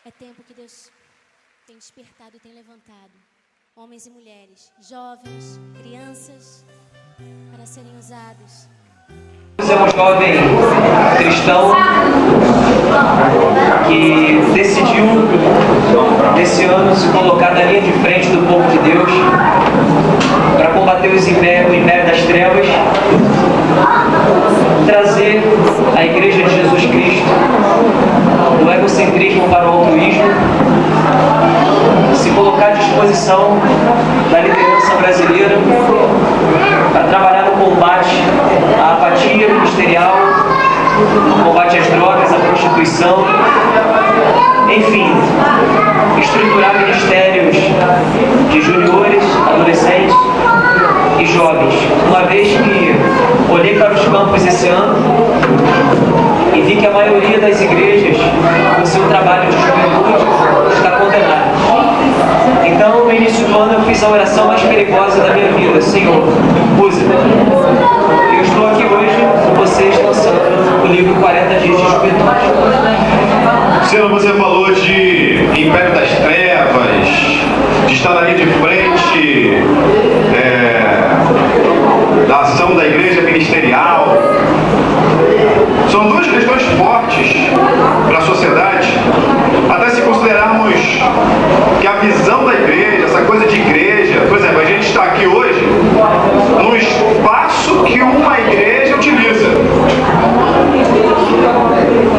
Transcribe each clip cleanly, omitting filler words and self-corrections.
É tempo que Deus tem despertado e tem levantado homens e mulheres, jovens, crianças, para serem usados. Você é um jovem cristão que decidiu, nesse ano, se colocar na linha de frente do povo de Deus para combater o império das trevas, trazer a Igreja de Jesus Cristo do egocentrismo para o altruísmo, se colocar à disposição da liderança brasileira para trabalhar no combate à apatia ministerial, no combate às drogas, à prostituição, enfim, estruturar ministérios de juniores, adolescentes e jovens. Uma vez que olhei para os campos esse ano e vi que a maioria das igrejas, no seu trabalho de juventude, está condenada. Então, no início do ano, eu fiz a oração mais perigosa da minha vida: Senhor, usa-me. Eu estou aqui hoje com vocês lançando o livro 40 Dias de Juventude. Senhor, você falou de império das trevas, de estar na linha de frente da ação da igreja ministerial. São duas questões fortes para a sociedade, até se considerarmos que a visão da igreja, essa coisa de igreja, por exemplo, a gente está aqui hoje num espaço que uma igreja utiliza.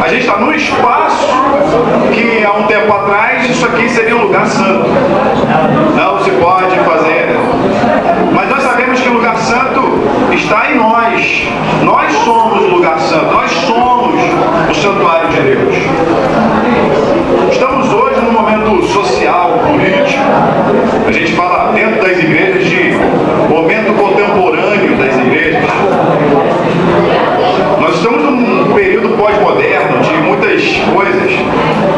A gente está num espaço que há um tempo atrás isso aqui seria um lugar santo. Não se pode fazer. Mas nós sabemos que o lugar santo está em nós. Nós somos o lugar santo. Nós somos o santuário de Deus. Estamos hoje num momento social, político. A gente fala dentro das igrejas de momento contemporâneo das igrejas. Nós estamos num período pós-moderno de muitas coisas.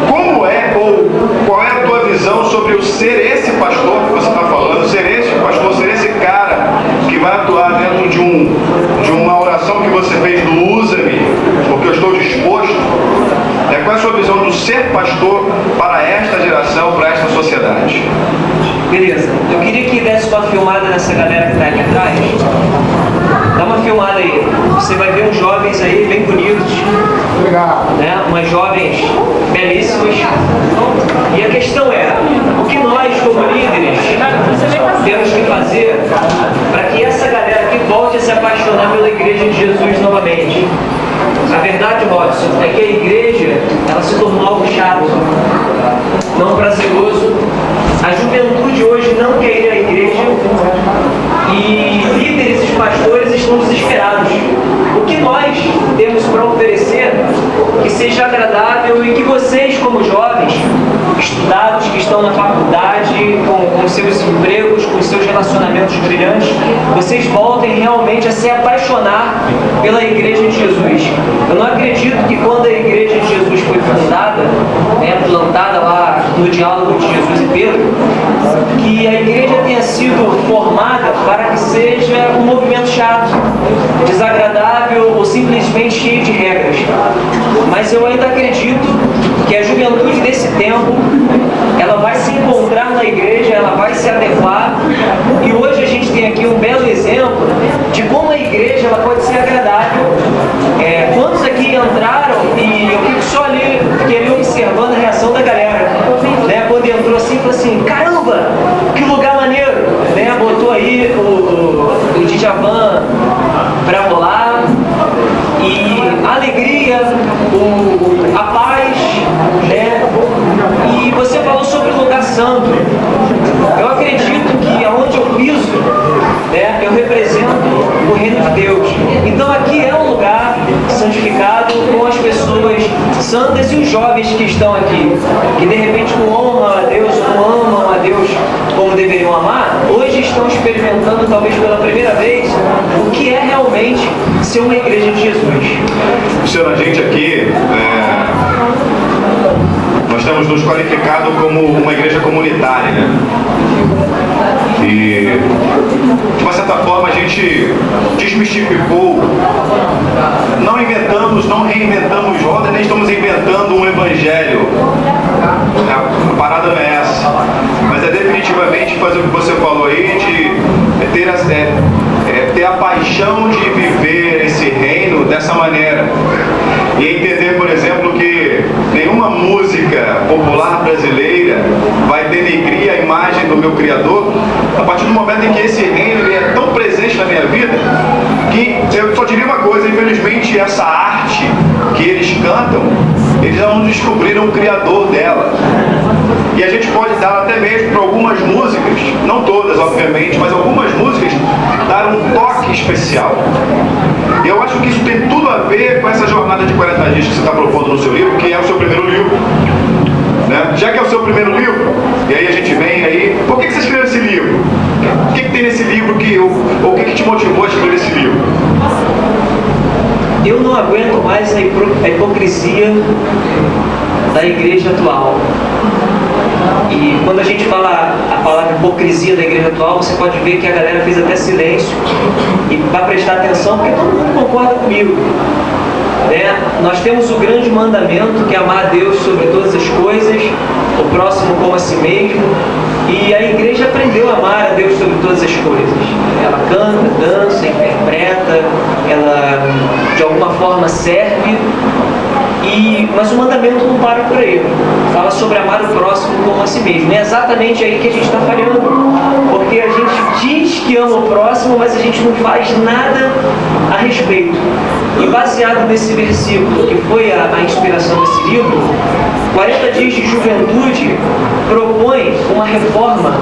Como é, ou qual é a tua visão sobre o ser esse pastor que você está falando, ser esse pastor, ser esse cara que vai atuar dentro de uma oração que você fez do usa-me, porque eu estou disposto? Qual é a sua visão do ser pastor para esta geração, para esta sociedade? Beleza, eu queria que desse uma filmada nessa galera que está aqui atrás. Dá uma filmada aí. Você vai ver uns jovens aí bem bonitos, né? Umas jovens belíssimas. E a questão é, o que nós como líderes temos que fazer para que essa galera aqui volte a se apaixonar pela Igreja de Jesus novamente? A verdade, Robson, é que a igreja, ela se tornou algo chato, não prazeroso. A juventude hoje não quer ir à igreja e líderes e pastores estão desesperados. O que nós temos para oferecer que seja agradável e que vocês, como jovens, estudados, que estão na faculdade, com seus empregos, com seus relacionamentos brilhantes, vocês voltem realmente a se apaixonar pela Igreja de Jesus. Eu não acredito que quando a Igreja de Jesus foi fundada, plantada lá no diálogo de Jesus e Pedro, que a igreja tenha sido formada para que seja um movimento chato, desagradável ou simplesmente cheio de regras. Mas eu ainda acredito que a juventude desse tempo, ela vai se encontrar na igreja, ela vai se adequar, e hoje a gente tem aqui um belo exemplo de como a igreja ela pode ser agradável. Quantos aqui entraram e eu fico só ali, observando a reação da galera, né? Quando entrou assim, falou assim: caramba, que lugar maneiro, né? Botou aí o Djavan pra rolar, e a alegria, a paz, né? E você falou sobre o lugar santo. Eu acredito que aonde eu piso, né, eu represento o reino de Deus. Então aqui é um lugar santificado com as pessoas santas e os jovens que estão aqui, que de repente não honram a Deus, não amam a Deus como deveriam amar, hoje estão experimentando, talvez pela primeira vez, o que é realmente ser uma igreja de Jesus. Senhor, a gente aqui, nós temos nos qualificado como uma igreja comunitária, né? E, de uma certa forma, a gente desmistificou, não inventamos, não reinventamos roda, nem estamos inventando um evangelho fazer o que você falou aí, de ter a paixão de viver esse reino dessa maneira. E entender, por exemplo, que nenhuma música popular brasileira vai denegrir a imagem do meu Criador, a partir do momento em que esse reino ele é tão presente na minha vida, que eu só diria uma coisa: infelizmente essa arte que eles cantam, eles não descobriram o Criador dela. E a gente pode dar até mesmo para algumas músicas, não todas obviamente, mas algumas músicas, dar um toque especial. E eu acho que isso tem tudo a ver com essa jornada de 40 dias que você está propondo no seu livro, que é o seu primeiro livro, né? Já que é o seu primeiro livro, e aí a gente vem aí, por que você escreveu esse livro? O que tem nesse livro ou o que te motivou a escrever esse livro? Eu não aguento mais a hipocrisia da igreja atual. E quando a gente fala a palavra hipocrisia da igreja atual, você pode ver que a galera fez até silêncio e vai prestar atenção, porque todo mundo concorda comigo, né? Nós temos o grande mandamento, que é amar a Deus sobre todas as coisas, o próximo como a si mesmo, e a igreja aprendeu a amar a Deus sobre todas as coisas. Ela canta, dança, interpreta, ela de alguma forma serve, mas o mandamento não para por aí. Fala sobre amar o próximo como a si mesmo. É exatamente aí que a gente está falhando, porque a gente diz que ama o próximo, mas a gente não faz nada a respeito. E baseado nesse versículo, que foi a inspiração desse livro, 40 Dias de Juventude propõe uma reforma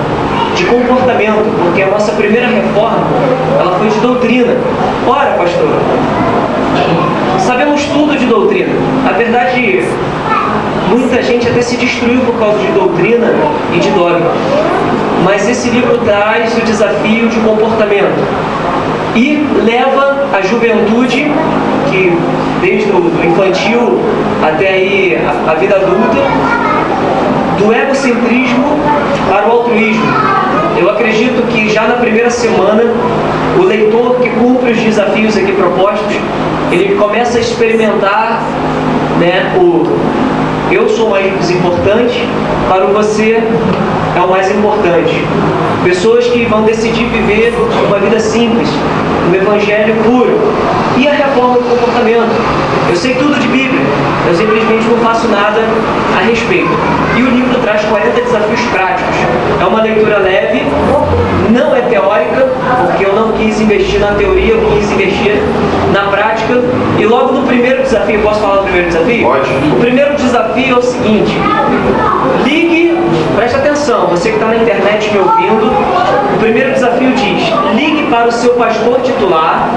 de comportamento, porque a nossa primeira reforma, ela foi de doutrina. Ora, pastor, sabemos tudo de doutrina. Na verdade, muita gente até se destruiu por causa de doutrina e de dogma. Mas esse livro traz o desafio de comportamento e leva a juventude, que desde o infantil até aí a vida adulta, do egocentrismo para o altruísmo. Eu acredito que já na primeira semana, o leitor que cumpre os desafios aqui propostos, ele começa a experimentar, né, eu sou mais importante para o você é o mais importante. Pessoas que vão decidir viver uma vida simples, um evangelho puro. E a reforma do comportamento? Eu sei tudo de Bíblia, eu simplesmente não faço nada a respeito. E o livro traz 40 desafios práticos. É uma leitura leve, não é teórica, porque eu não quis investir na teoria, eu quis investir na prática. E logo no primeiro desafio, posso falar do primeiro desafio? Pode. O primeiro desafio é o seguinte: ligue, preste atenção, você que está na internet me ouvindo, o primeiro desafio diz: ligue para o seu pastor titular,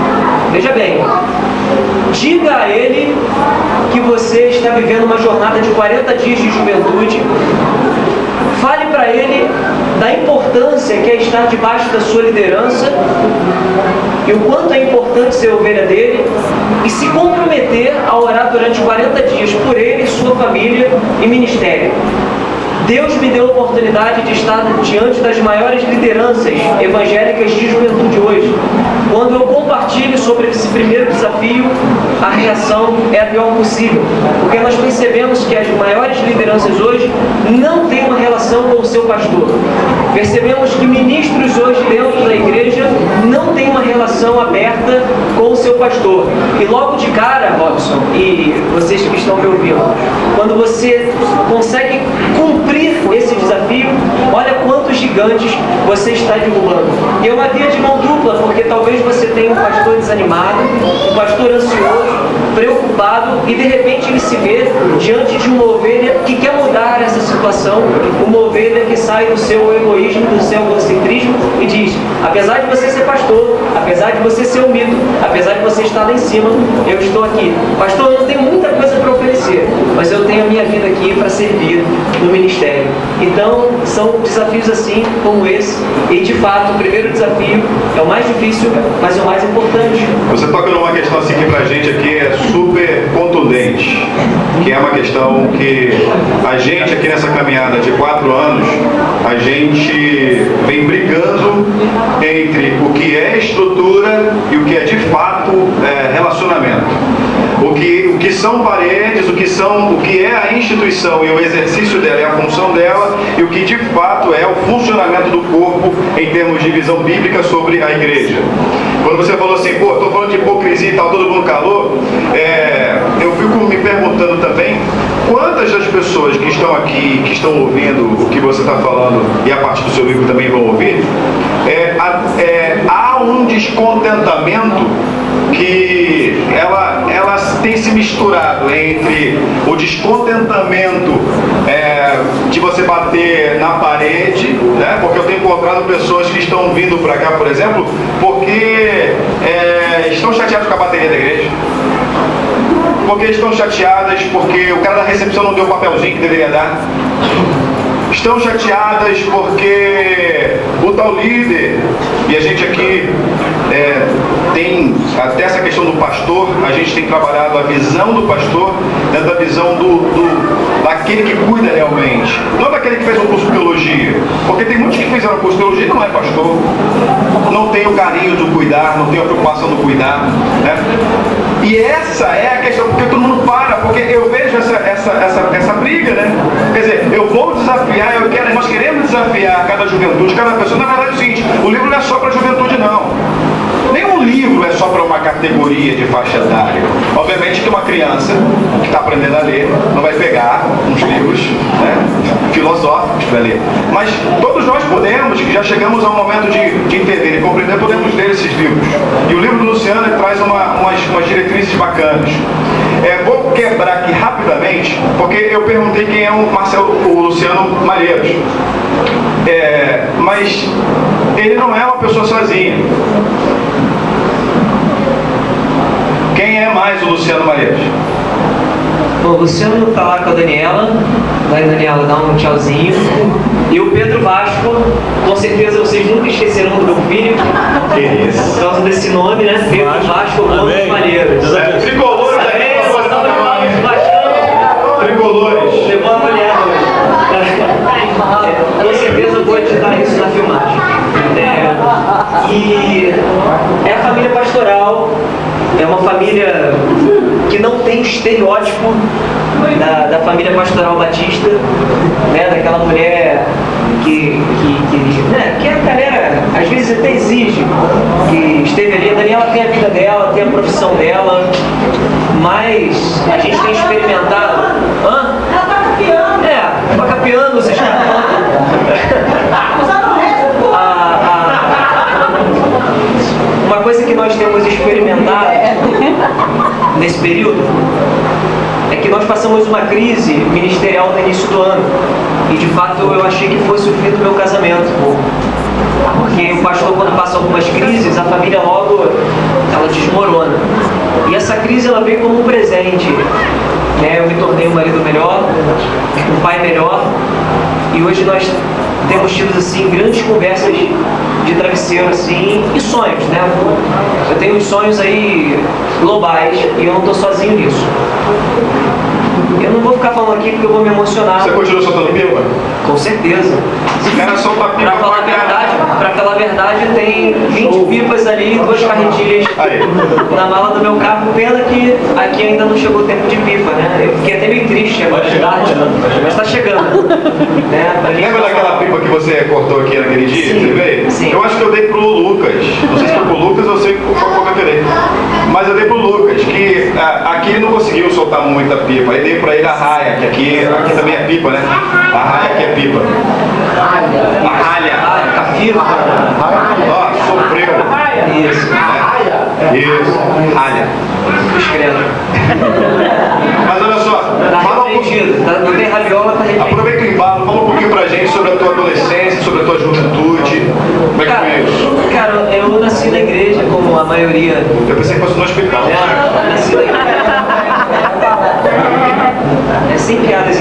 veja bem, diga a ele que você está vivendo uma jornada de 40 dias de juventude, fale para ele da importância que é estar debaixo da sua liderança e o quanto é importante ser ovelha dele, e se comprometer a orar durante 40 dias por ele, sua família e ministério. Deus me deu a oportunidade de estar diante das maiores lideranças evangélicas de juventude hoje. Quando eu compartilho sobre esse primeiro desafio, a reação é a pior possível, porque nós percebemos que as maiores lideranças hoje não têm uma relação com o seu pastor. Percebemos que ministros hoje dentro da igreja não têm uma relação aberta com o seu pastor. E logo de cara, Robson, e vocês que estão me ouvindo, quando você consegue cumprir esse desafio, olha quantos gigantes você está derrubando. E é uma via de mão dupla, porque talvez você tenha um pastor desanimado, um pastor ansioso, preocupado, e de repente ele se vê diante de uma ovelha que quer mudar essa situação, uma ovelha que sai do seu egoísmo, do seu egocentrismo e diz: apesar de você ser pastor, apesar de você ser um mito, apesar de você estar lá em cima, eu estou aqui. Pastor, eu não tenho muita coisa para oferecer, mas eu tenho a minha vida aqui para servir no ministério. Então, são desafios assim como esse, e de fato o primeiro desafio é o mais difícil, mas é o mais importante. Você toca numa questão assim que pra gente aqui é super contundente, que é uma questão que a gente aqui nessa caminhada de 4 anos, a gente vem brigando entre o que é estrutura e o que é de fato relacionamento. O que são paredes, o que é a instituição e o exercício dela e a função dela, e o que de fato é o funcionamento do corpo em termos de visão bíblica sobre a igreja. Quando você falou assim, pô, estou falando de hipocrisia e tal, todo mundo calou, eu fico me perguntando também, quantas das pessoas que estão aqui, que estão ouvindo o que você está falando, e a partir do seu livro também vão ouvir, há um descontentamento que ela tem se misturado entre o descontentamento de você bater na parede, né? Porque eu tenho encontrado pessoas que estão vindo para cá, por exemplo, porque estão chateados com a bateria da igreja, porque estão chateadas porque o cara da recepção não deu o papelzinho que deveria dar, estão chateadas porque o tal líder, e a gente aqui tem até essa questão do pastor, a gente tem trabalhado a visão do pastor dentro da visão daquele que cuida realmente, não daquele que fez um curso de teologia, porque tem muitos que fizeram curso de teologia e não é pastor, não tem o carinho do cuidar, não tem a preocupação do cuidar, né? E essa é a questão, porque todo mundo para, porque eu vejo essa briga, né? Quer dizer, eu vou desafiar, nós queremos desafiar cada juventude, cada pessoa. Na verdade é o seguinte, o livro não é só para a juventude, não. Nenhum livro é só para uma categoria de faixa etária. Obviamente que uma criança que está aprendendo a ler não vai pegar uns livros, né, filosóficos para ler. Mas todos nós podemos, que já chegamos a um momento de entender e compreender, podemos ler esses livros. E o livro do Luciano traz umas diretrizes bacanas. Vou quebrar aqui rapidamente, porque eu perguntei quem é o Luciano Malheiros. Mas ele não é uma pessoa sozinha. Quem é mais o Luciano Malheiros? Bom, o Luciano está lá com a Daniela. Vai, Daniela, dá um tchauzinho. E o Pedro Vasco, com certeza vocês nunca esquecerão do meu filho. Que isso? Por causa desse nome, né? Pedro Vasco, Gomes Malheiros. Tricolores, tricolores. Levou a mulher hoje. Com certeza eu vou editar isso na filmagem. E é a família pastoral, é uma família que não tem o estereótipo da família pastoral batista, né? Daquela mulher que a galera às vezes até exige que esteve ali. A Daniela tem a vida dela, tem a profissão dela, mas a gente tem experimentado. Ela toca piano, vocês estão falando. Uma coisa que nós temos experimentado nesse período é que nós passamos uma crise ministerial no início do ano, e de fato eu achei que fosse o fim do meu casamento, porque o pastor, quando passa algumas crises, a família logo ela desmorona, e essa crise ela veio como um presente, né? Eu me tornei um marido melhor, um pai melhor, e hoje nós temos tido assim grandes conversas de travesseiro assim, e sonhos, né? Eu tenho uns sonhos aí globais e eu não estou sozinho nisso. Eu não vou ficar falando aqui porque eu vou me emocionar. Você continua soltando pipa? Com certeza. Esse cara solta pipa. Pra falar a verdade, tem 20 pipas ali, 2 carretilhas na mala do meu carro. Pena que aqui ainda não chegou o tempo de pipa, né? Eu fiquei até meio triste agora, mas tá chegando. Né? Lembra daquela pipa que você cortou aqui naquele dia? Sim. Você veio? Sim. Eu acho que eu dei pro Lucas. Não sei se foi pro Lucas ou sei qual que eu dei. Mas eu dei pro Lucas, que aqui ele não conseguiu soltar muita pipa. Aí dei pra ele a raia, que aqui também é pipa, né? A raia aqui é pipa. A ralha. Cafiro. Ó, sofreu. Isso. Isso. Ralha. Escreve. Mas olha só, Tá fala um repreendido. Não tem rabiola, tá repreendido. aproveita o embalo, fala um pouquinho pra gente sobre a tua adolescência, sobre a tua juventude. Como é que foi isso? Cara, eu nasci na igreja, como a maioria. Eu pensei que fosse no hospital. Nasci na igreja. É sem piadas,